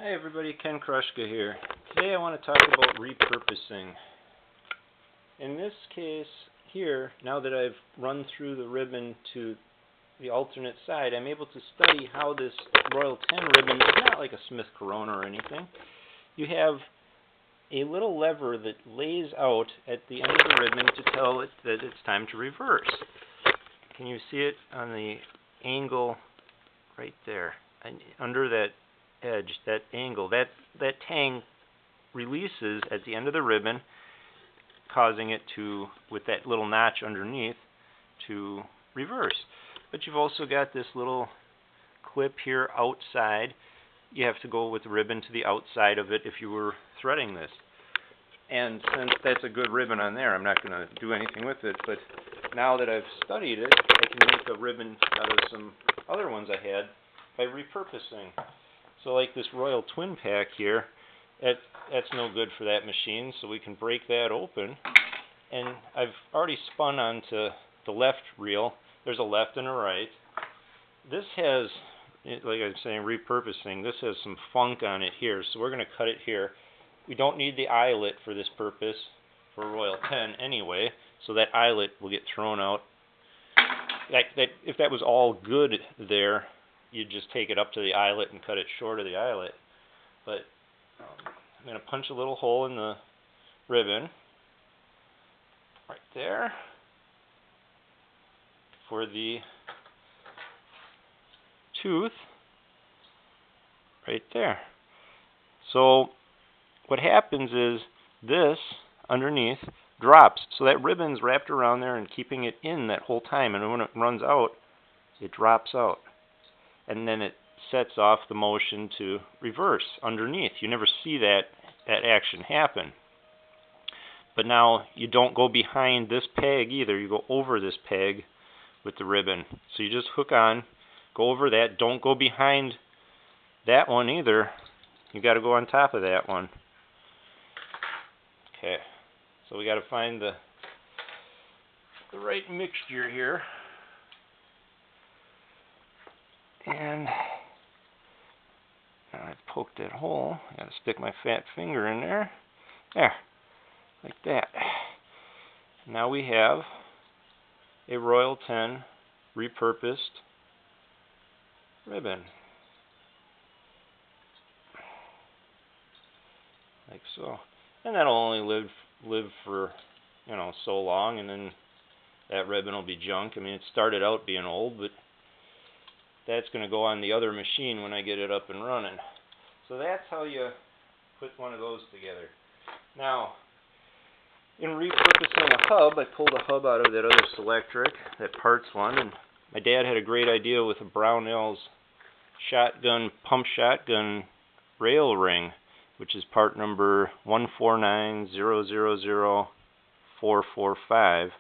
Hi everybody, Ken Krushka here. Today I want to talk about repurposing. In this case here, now that I've run through the ribbon to the alternate side, I'm able to study how this Royal 10 ribbon is not like a Smith Corona or anything. You have a little lever that lays out at the end of the ribbon to tell it that it's time to reverse. Can you see it on the angle right there? And under that edge, that angle, that tang releases at the end of the ribbon, causing it to, with that little notch underneath, to reverse. But you've also got this little clip here outside. You have to go with the ribbon to the outside of it if you were threading this. And since that's a good ribbon on there, I'm not going to do anything with it, but now that I've studied it, I can make a ribbon out of some other ones I had by repurposing. So like this Royal Twin Pack here, that's no good for that machine, so we can break that open. And I've already spun onto the left reel. There's a left and a right. This has, like I'm saying, repurposing, this has some funk on it here, so we're going to cut it here. We don't need the eyelet for this purpose, for Royal 10 anyway, so that eyelet will get thrown out. If that was all good there, you'd just take it up to the eyelet and cut it short of the eyelet. But I'm going to punch a little hole in the ribbon right there for the tooth right there. So what happens is this underneath drops. So that ribbon's wrapped around there and keeping it in that whole time. And when it runs out, it drops out. And then it sets off the motion to reverse underneath. You never see that action happen. But now you don't go behind this peg either. You go over this peg with the ribbon. So you just hook on, go over that. Don't go behind that one either. You got to go on top of that one. Okay. So we got to find the right mixture here. And now I've poked that hole. I got to stick my fat finger in there. There, like that. Now we have a Royal 10 repurposed ribbon, like so. And that'll only live for, so long, and then that ribbon will be junk. I mean, it started out being old, but that's going to go on the other machine when I get it up and running. So that's how you put one of those together. Now, in repurposing a hub, I pulled a hub out of that other Selectric, that parts one, and my dad had a great idea with a Brownell's pump shotgun rail ring, which is part number 149000445.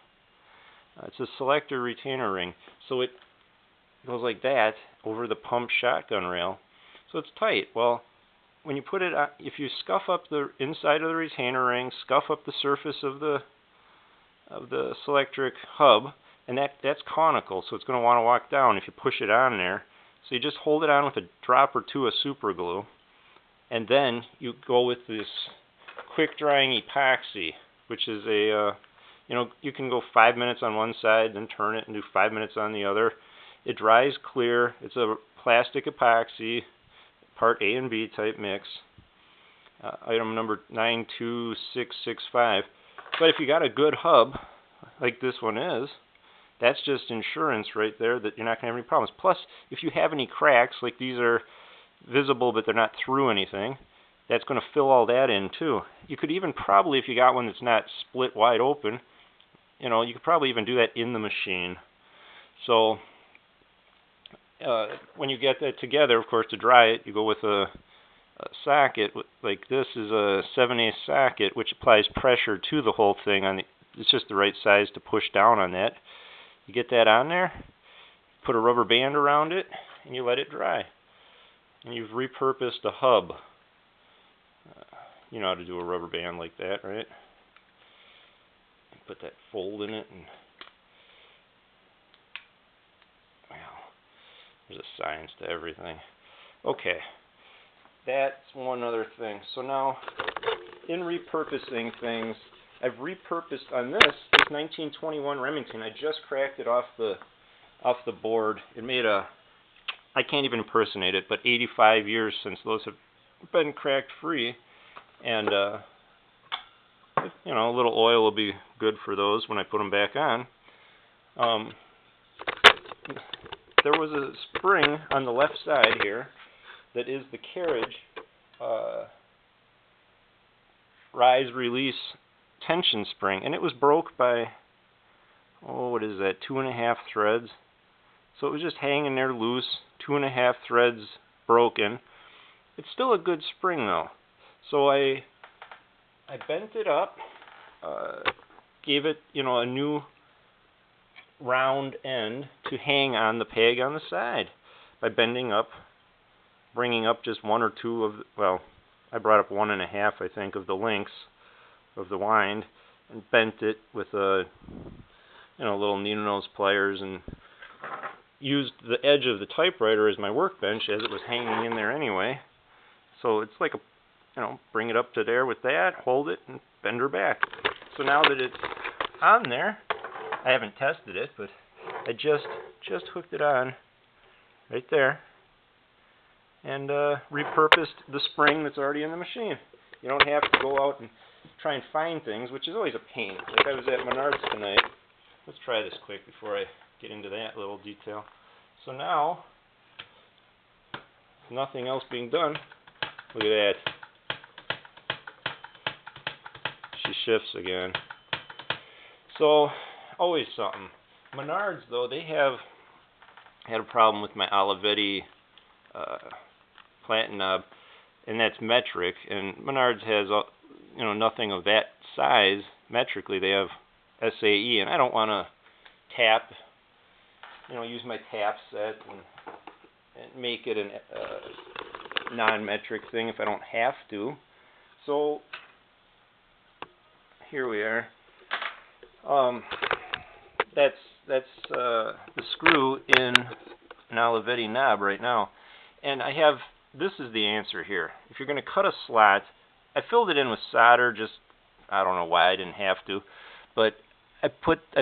It's a selector retainer ring. So it goes like that over the pump shotgun rail, so it's tight. Well, when you put it on, if you scuff up the inside of the retainer ring, scuff up the surface of the Selectric hub, and that's conical, so it's going to want to walk down if you push it on there. So you just hold it on with a drop or two of super glue, and then you go with this quick drying epoxy, which is a you can go 5 minutes on one side, then turn it and do 5 minutes on the other. It dries clear. It's a plastic epoxy, part A and B type mix. Item number 92665. But if you got a good hub, like this one is, that's just insurance right there that you're not going to have any problems. Plus, if you have any cracks, like these are visible but they're not through anything, that's going to fill all that in too. You could even probably, if you got one that's not split wide open, you could probably even do that in the machine. So when you get that together, of course, to dry it, you go with a socket. Like this is a 7/8 socket, which applies pressure to the whole thing. It's just the right size to push down on that. You get that on there, put a rubber band around it, and you let it dry. And you've repurposed a hub. You know how to do a rubber band like that, right? Put that fold in it, and well, there's a science to everything. Okay, that's one other thing. So now, in repurposing things, I've repurposed on this 1921 Remington. I just cracked it off the board. It made I can't even impersonate it, but 85 years since those have been cracked free, and you know, a little oil will be good for those when I put them back on. There was a spring on the left side here that is the carriage rise-release tension spring, and it was broke by, oh, what is that, 2.5 threads. So it was just hanging there loose, 2.5 threads broken. It's still a good spring though. So I bent it up, gave it, you know, a new round end to hang on the peg on the side by bending up, bringing up just one or two of, well, I brought up 1.5, I think, of the links of the wind, and bent it with a, you know, little needle nose pliers, and used the edge of the typewriter as my workbench as it was hanging in there anyway. So it's like a, you know, bring it up to there with that, hold it, and bend her back. So now that it's on there, I haven't tested it, but I just hooked it on right there, and repurposed the spring that's already in the machine. You don't have to go out and try and find things, which is always a pain. Like I was at Menards tonight. Let's try this quick before I get into that little detail. So now, nothing else being done. Look at that. She shifts again. So, always something. Menards, though, they have had a problem with my Olivetti planting knob, and that's metric. And Menards has, you know, nothing of that size metrically. They have SAE, and I don't want to tap, you know, use my tap set and make it a non-metric thing if I don't have to. So here we are. That's the screw in an Olivetti knob right now, and I have, this is the answer here. If you're going to cut a slot, I filled it in with solder. Just, I don't know why I didn't have to, but I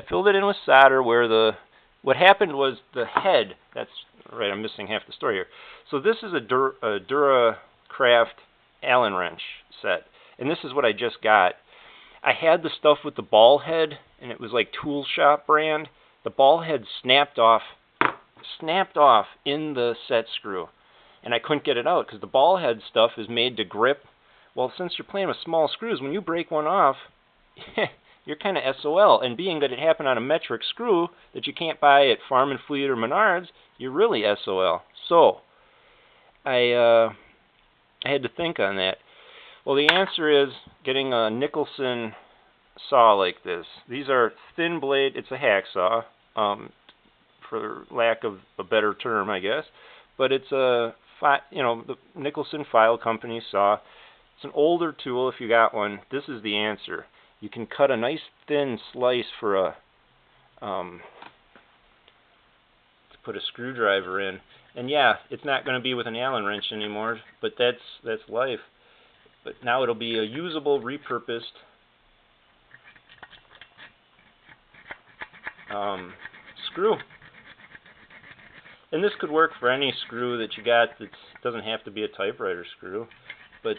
filled it in with solder where what happened was the head, that's right, I'm missing half the story here. So this is a Duracraft Allen wrench set, and this is what I just got. I had the stuff with the ball head, and it was like Tool Shop brand. The ball head snapped off in the set screw, and I couldn't get it out because the ball head stuff is made to grip. Well, since you're playing with small screws, when you break one off, you're kind of SOL. And being that it happened on a metric screw that you can't buy at Farm and Fleet or Menards, you're really SOL. So I had to think on that. Well, the answer is getting a Nicholson saw like this. These are thin blade. It's a hacksaw, for lack of a better term, I guess. But it's a, you know, the Nicholson File Company saw. It's an older tool if you got one. This is the answer. You can cut a nice thin slice for a to put a screwdriver in. And yeah, it's not going to be with an Allen wrench anymore, but that's life. But now it'll be a usable, repurposed screw. And this could work for any screw that you got that doesn't have to be a typewriter screw. But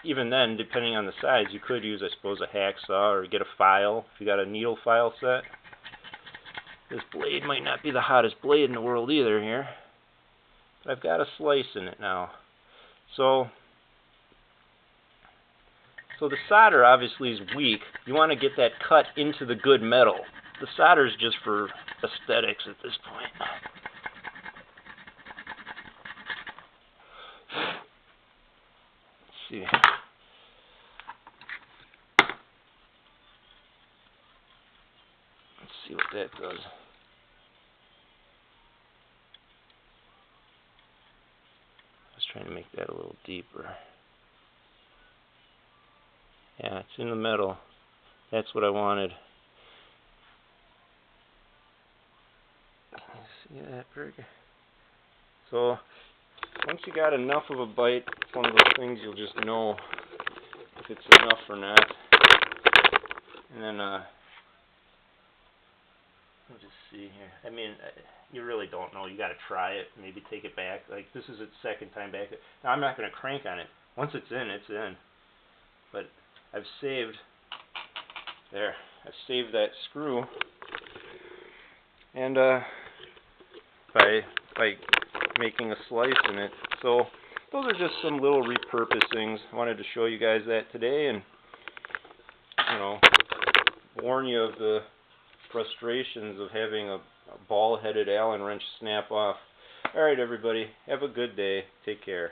even then, depending on the size, you could use, I suppose, a hacksaw or get a file if you got a needle file set. This blade might not be the hottest blade in the world either here. But I've got a slice in it now. So the solder obviously is weak. You want to get that cut into the good metal. The solder is just for aesthetics at this point. Let's see. Let's see what that does. I was trying to make that a little deeper. Yeah, it's in the middle. That's what I wanted. Can you see that, Berg? So, once you got enough of a bite, it's one of those things you'll just know if it's enough or not. And then, let me just see here. I mean, you really don't know. You got to try it. Maybe take it back. Like, this is its second time back. Now, I'm not going to crank on it. Once it's in, it's in. But I've saved, there, I've saved that screw. And by making a slice in it. So those are just some little repurposings. I wanted to show you guys that today, and warn you of the frustrations of having a ball-headed Allen wrench snap off. Alright everybody, have a good day. Take care.